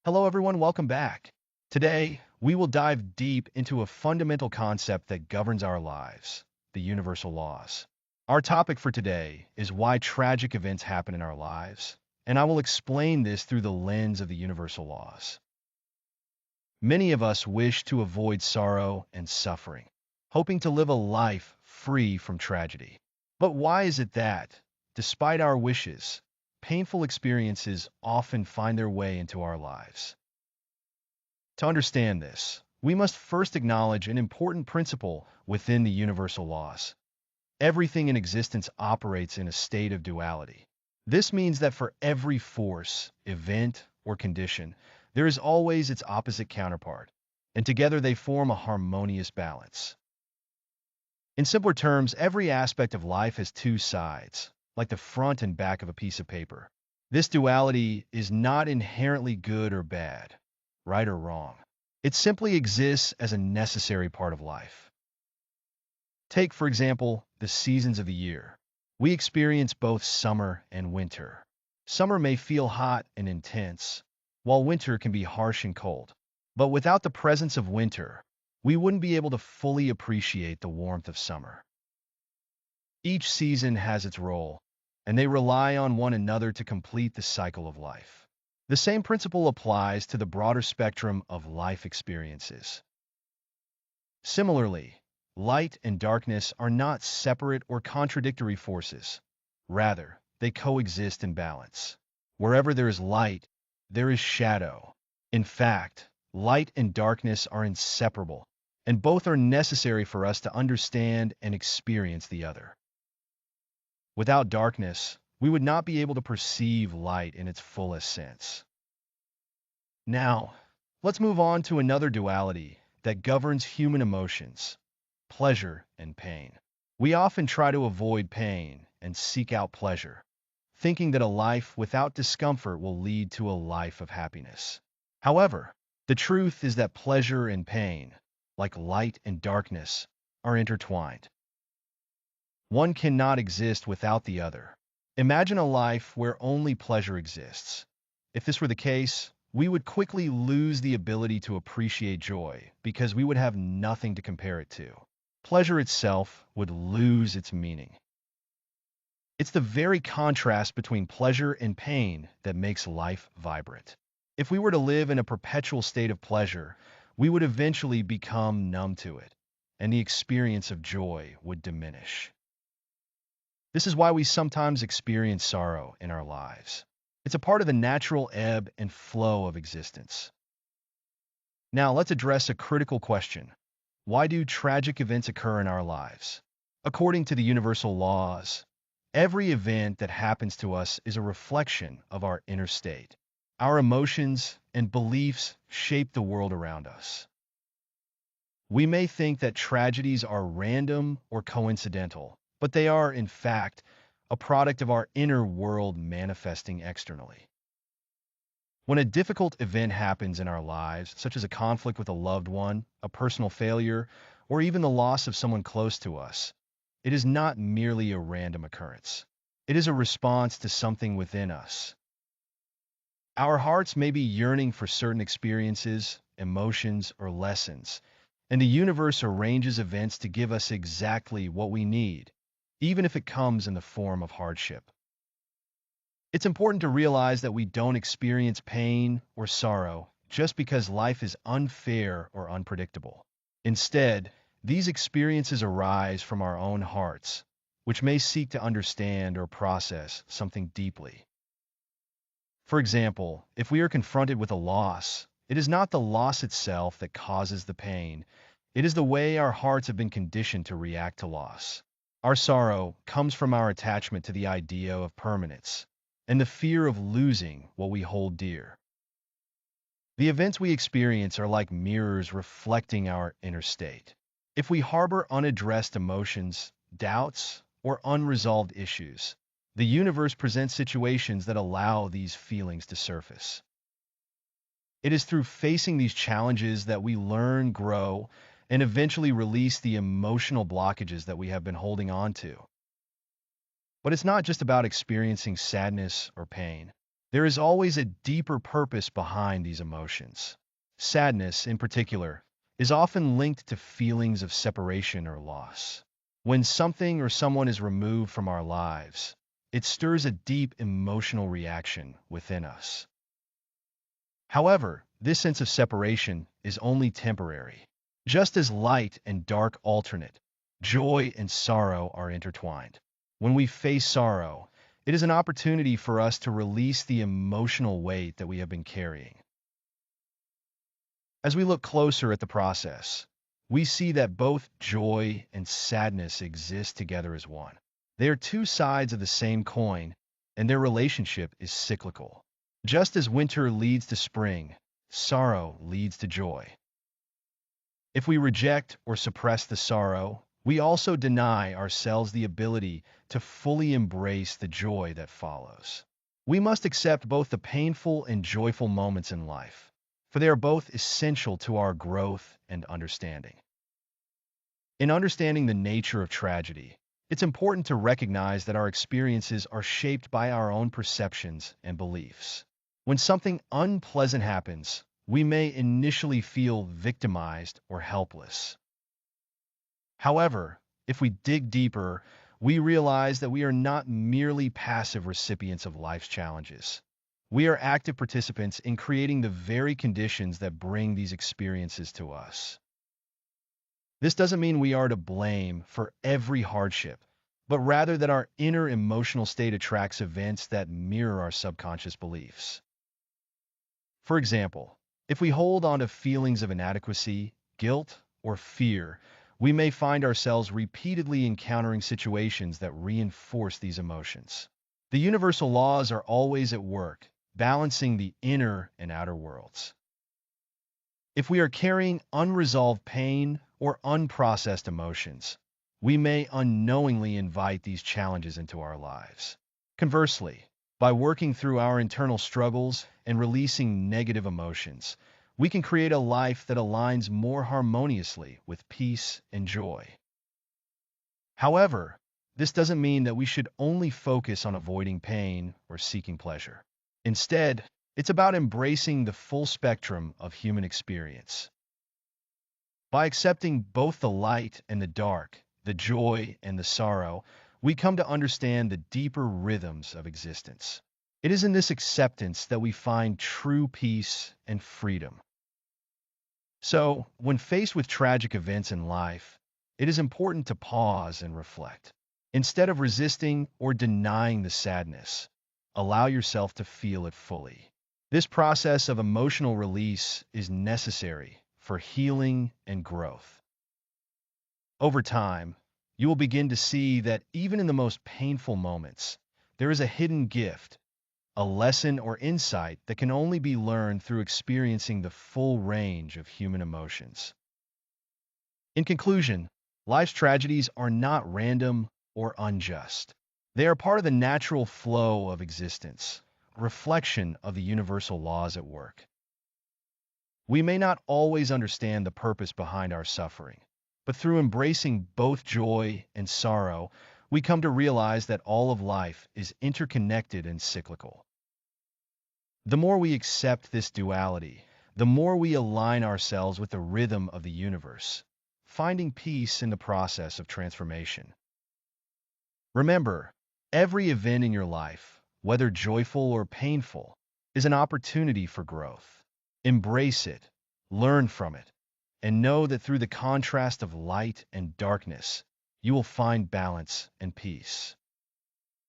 Hello everyone, welcome back. Today, we will dive deep into a fundamental concept that governs our lives, the universal laws. Our topic for today is why tragic events happen in our lives, and I will explain this through the lens of the universal laws. Many of us wish to avoid sorrow and suffering, hoping to live a life free from tragedy. But why is it that, despite our wishes, painful experiences often find their way into our lives? To understand this, we must first acknowledge an important principle within the universal laws. Everything in existence operates in a state of duality. This means that for every force, event, or condition, there is always its opposite counterpart, and together they form a harmonious balance. In simpler terms, every aspect of life has two sides, like the front and back of a piece of paper. This duality is not inherently good or bad, right or wrong. It simply exists as a necessary part of life. Take, for example, the seasons of the year. We experience both summer and winter. Summer may feel hot and intense, while winter can be harsh and cold. But without the presence of winter, we wouldn't be able to fully appreciate the warmth of summer. Each season has its role, and they rely on one another to complete the cycle of life. The same principle applies to the broader spectrum of life experiences. Similarly, light and darkness are not separate or contradictory forces. Rather, they coexist in balance. Wherever there is light, there is shadow. In fact, light and darkness are inseparable, and both are necessary for us to understand and experience the other. Without darkness, we would not be able to perceive light in its fullest sense. Now, let's move on to another duality that governs human emotions: pleasure and pain. We often try to avoid pain and seek out pleasure, thinking that a life without discomfort will lead to a life of happiness. However, the truth is that pleasure and pain, like light and darkness, are intertwined. One cannot exist without the other. Imagine a life where only pleasure exists. If this were the case, we would quickly lose the ability to appreciate joy because we would have nothing to compare it to. Pleasure itself would lose its meaning. It's the very contrast between pleasure and pain that makes life vibrant. If we were to live in a perpetual state of pleasure, we would eventually become numb to it, and the experience of joy would diminish. This is why we sometimes experience sorrow in our lives. It's a part of the natural ebb and flow of existence. Now, let's address a critical question. Why do tragic events occur in our lives? According to the universal laws, every event that happens to us is a reflection of our inner state. Our emotions and beliefs shape the world around us. We may think that tragedies are random or coincidental, but they are, in fact, a product of our inner world manifesting externally. When a difficult event happens in our lives, such as a conflict with a loved one, a personal failure, or even the loss of someone close to us, it is not merely a random occurrence. It is a response to something within us. Our hearts may be yearning for certain experiences, emotions, or lessons, and the universe arranges events to give us exactly what we need, even if it comes in the form of hardship. It's important to realize that we don't experience pain or sorrow just because life is unfair or unpredictable. Instead, these experiences arise from our own hearts, which may seek to understand or process something deeply. For example, if we are confronted with a loss, it is not the loss itself that causes the pain. It is the way our hearts have been conditioned to react to loss. Our sorrow comes from our attachment to the idea of permanence and the fear of losing what we hold dear. The events we experience are like mirrors reflecting our inner state. If we harbor unaddressed emotions, doubts, or unresolved issues, the universe presents situations that allow these feelings to surface. It is through facing these challenges that we learn, grow, and eventually release the emotional blockages that we have been holding on to. But it's not just about experiencing sadness or pain. There is always a deeper purpose behind these emotions. Sadness, in particular, is often linked to feelings of separation or loss. When something or someone is removed from our lives, it stirs a deep emotional reaction within us. However, this sense of separation is only temporary. Just as light and dark alternate, joy and sorrow are intertwined. When we face sorrow, it is an opportunity for us to release the emotional weight that we have been carrying. As we look closer at the process, we see that both joy and sadness exist together as one. They are two sides of the same coin, and their relationship is cyclical. Just as winter leads to spring, sorrow leads to joy. If we reject or suppress the sorrow, we also deny ourselves the ability to fully embrace the joy that follows. We must accept both the painful and joyful moments in life, for they are both essential to our growth and understanding. In understanding the nature of tragedy, it's important to recognize that our experiences are shaped by our own perceptions and beliefs. When something unpleasant happens, we may initially feel victimized or helpless. However, if we dig deeper, we realize that we are not merely passive recipients of life's challenges. We are active participants in creating the very conditions that bring these experiences to us. This doesn't mean we are to blame for every hardship, but rather that our inner emotional state attracts events that mirror our subconscious beliefs. For example, if we hold on to feelings of inadequacy, guilt, or fear, we may find ourselves repeatedly encountering situations that reinforce these emotions. The universal laws are always at work, balancing the inner and outer worlds. If we are carrying unresolved pain or unprocessed emotions, we may unknowingly invite these challenges into our lives. Conversely, by working through our internal struggles and releasing negative emotions, we can create a life that aligns more harmoniously with peace and joy. However, this doesn't mean that we should only focus on avoiding pain or seeking pleasure. Instead, it's about embracing the full spectrum of human experience. By accepting both the light and the dark, the joy and the sorrow, we come to understand the deeper rhythms of existence. It is in this acceptance that we find true peace and freedom. So, when faced with tragic events in life, it is important to pause and reflect. Instead of resisting or denying the sadness, allow yourself to feel it fully. This process of emotional release is necessary for healing and growth. Over time, you will begin to see that even in the most painful moments, there is a hidden gift, a lesson or insight that can only be learned through experiencing the full range of human emotions. In conclusion, life's tragedies are not random or unjust. They are part of the natural flow of existence, a reflection of the universal laws at work. We may not always understand the purpose behind our suffering, but through embracing both joy and sorrow, we come to realize that all of life is interconnected and cyclical. The more we accept this duality, the more we align ourselves with the rhythm of the universe, finding peace in the process of transformation. Remember, every event in your life, whether joyful or painful, is an opportunity for growth. Embrace it, learn from it, and know that through the contrast of light and darkness, you will find balance and peace.